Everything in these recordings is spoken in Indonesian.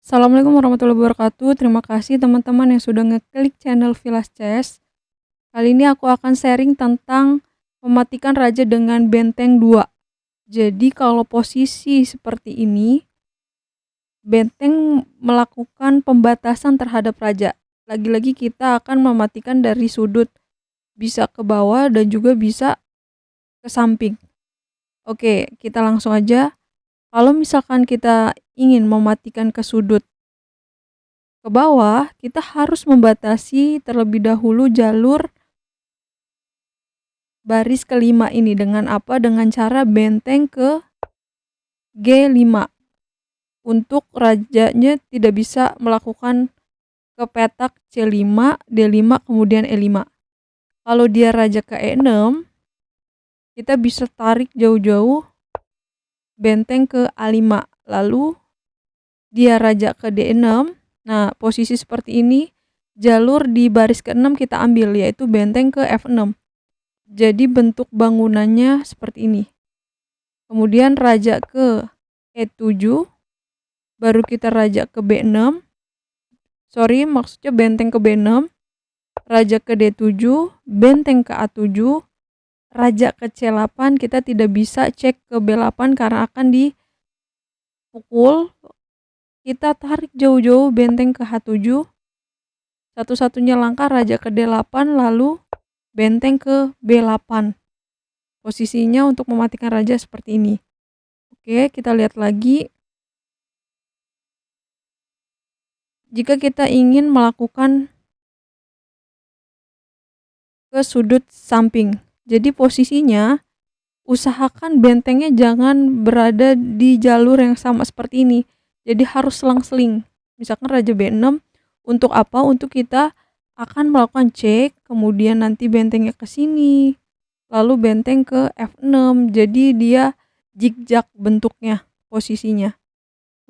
Assalamualaikum warahmatullahi wabarakatuh. Terima kasih teman-teman yang sudah ngeklik channel Vilas Chess. Kali ini aku akan sharing tentang mematikan raja dengan benteng 2. Jadi kalau posisi seperti ini, benteng melakukan pembatasan terhadap raja. Lagi-lagi kita akan mematikan dari sudut, bisa ke bawah dan juga bisa ke samping. Oke, kita langsung aja. Kalau misalkan kita ingin mematikan ke sudut ke bawah, kita harus membatasi terlebih dahulu jalur baris kelima ini dengan apa? Dengan cara benteng ke G5 untuk rajanya tidak bisa melakukan ke petak C5, D5, kemudian E5. Kalau dia raja ke E6, kita bisa tarik jauh-jauh benteng ke A5. Lalu dia raja ke D6. Nah, posisi seperti ini jalur di baris ke-6 kita ambil, yaitu benteng ke F6. Jadi bentuk bangunannya seperti ini. Kemudian raja ke E7, baru kita raja ke B6. Maksudnya benteng ke B6, raja ke D7, benteng ke A7, raja ke C8. Kita tidak bisa cek ke B8 karena akan dipukul. Kita tarik jauh-jauh benteng ke H7. Satu-satunya langkah raja ke D8, lalu benteng ke B8. Posisinya untuk mematikan raja seperti ini. Oke, kita lihat lagi. Jika kita ingin melakukan ke sudut samping, jadi posisinya usahakan bentengnya jangan berada di jalur yang sama seperti ini. Jadi harus selang-seling. Misalkan raja B6, untuk apa? Untuk kita akan melakukan cek, kemudian nanti bentengnya ke sini, lalu benteng ke F6. Jadi dia zigzag bentuknya, posisinya.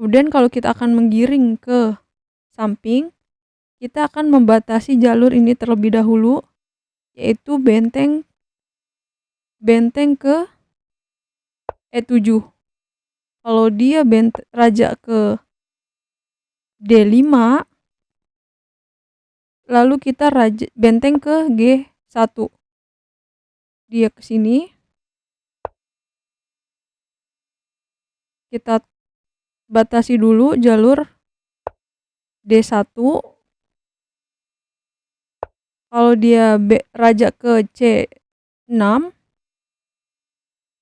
Kemudian kalau kita akan menggiring ke samping, kita akan membatasi jalur ini terlebih dahulu, yaitu benteng ke E7. Kalau dia raja ke D5, lalu kita benteng ke G1. Dia ke sini. Kita batasi dulu jalur D1. Kalau dia raja ke C6,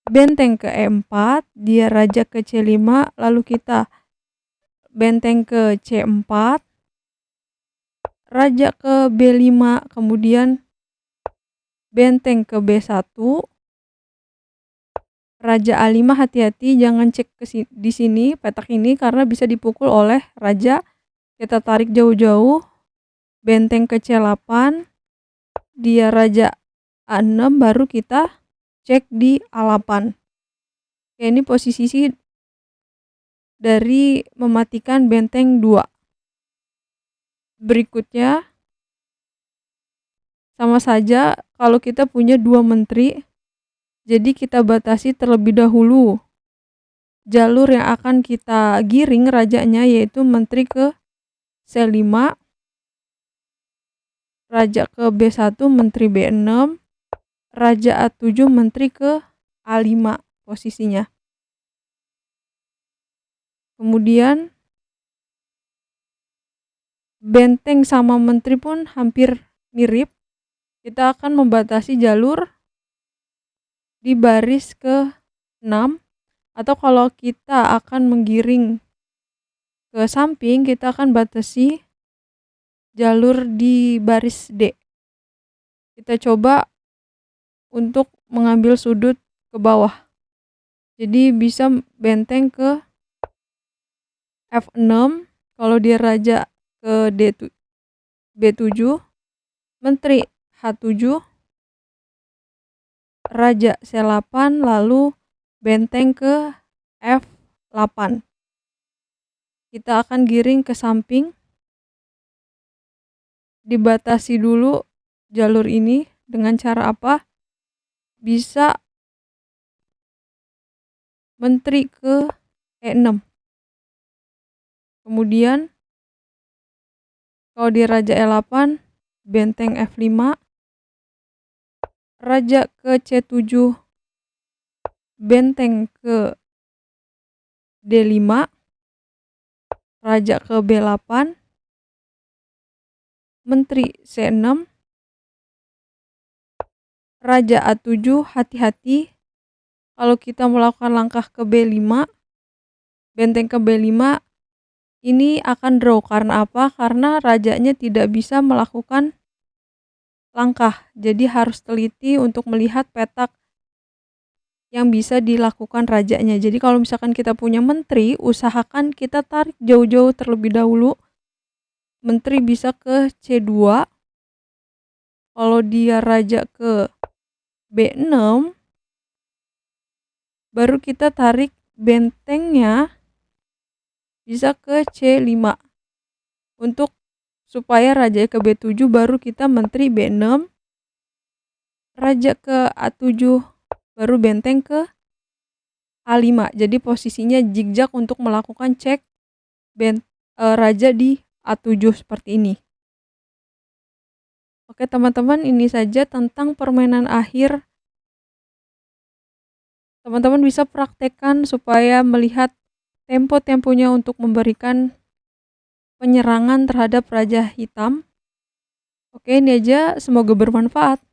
benteng ke E4, dia raja ke C5, lalu kita benteng ke C4, raja ke B5, kemudian benteng ke B1, raja A5. Hati-hati jangan cek di sini petak ini karena bisa dipukul oleh raja. Kita tarik jauh-jauh benteng ke C8, dia raja A6, baru kita cek di A8. Oke, ini posisi dari mematikan benteng 2. Berikutnya sama saja kalau kita punya 2 menteri, jadi kita batasi terlebih dahulu jalur yang akan kita giring rajanya, yaitu menteri ke C5, raja ke B1, menteri B6, raja A7, menteri ke A5 posisinya. Kemudian benteng sama menteri pun hampir mirip. Kita akan membatasi jalur di baris ke-6, atau kalau kita akan menggiring ke samping, kita akan batasi jalur di baris D. Kita coba untuk mengambil sudut ke bawah. Jadi bisa benteng ke F6, kalau dia raja ke B7, menteri H7, raja C8, lalu benteng ke F8. Kita akan giring ke samping. Dibatasi dulu jalur ini dengan cara apa? Bisa menteri ke E6. Kemudian kalau di raja E8, benteng F5, raja ke C7, benteng ke D5, raja ke B8, menteri C6, raja A7, hati-hati kalau kita melakukan langkah ke B5, benteng ke B5, ini akan draw. Karena apa? Karena rajanya tidak bisa melakukan langkah. Jadi harus teliti untuk melihat petak yang bisa dilakukan rajanya. Jadi kalau misalkan kita punya menteri, usahakan kita tarik jauh-jauh terlebih dahulu. Menteri bisa ke C2. Kalau dia raja ke B6, baru kita tarik bentengnya bisa ke C5. Untuk supaya raja ke B7, baru kita menteri B6, raja ke A7, baru benteng ke A5. Jadi posisinya zigzag untuk melakukan cek raja di A7 seperti ini. Oke teman-teman, ini saja tentang permainan akhir. Teman-teman bisa praktekkan supaya melihat tempo-temponya untuk memberikan penyerangan terhadap raja hitam. Oke, ini aja, semoga bermanfaat.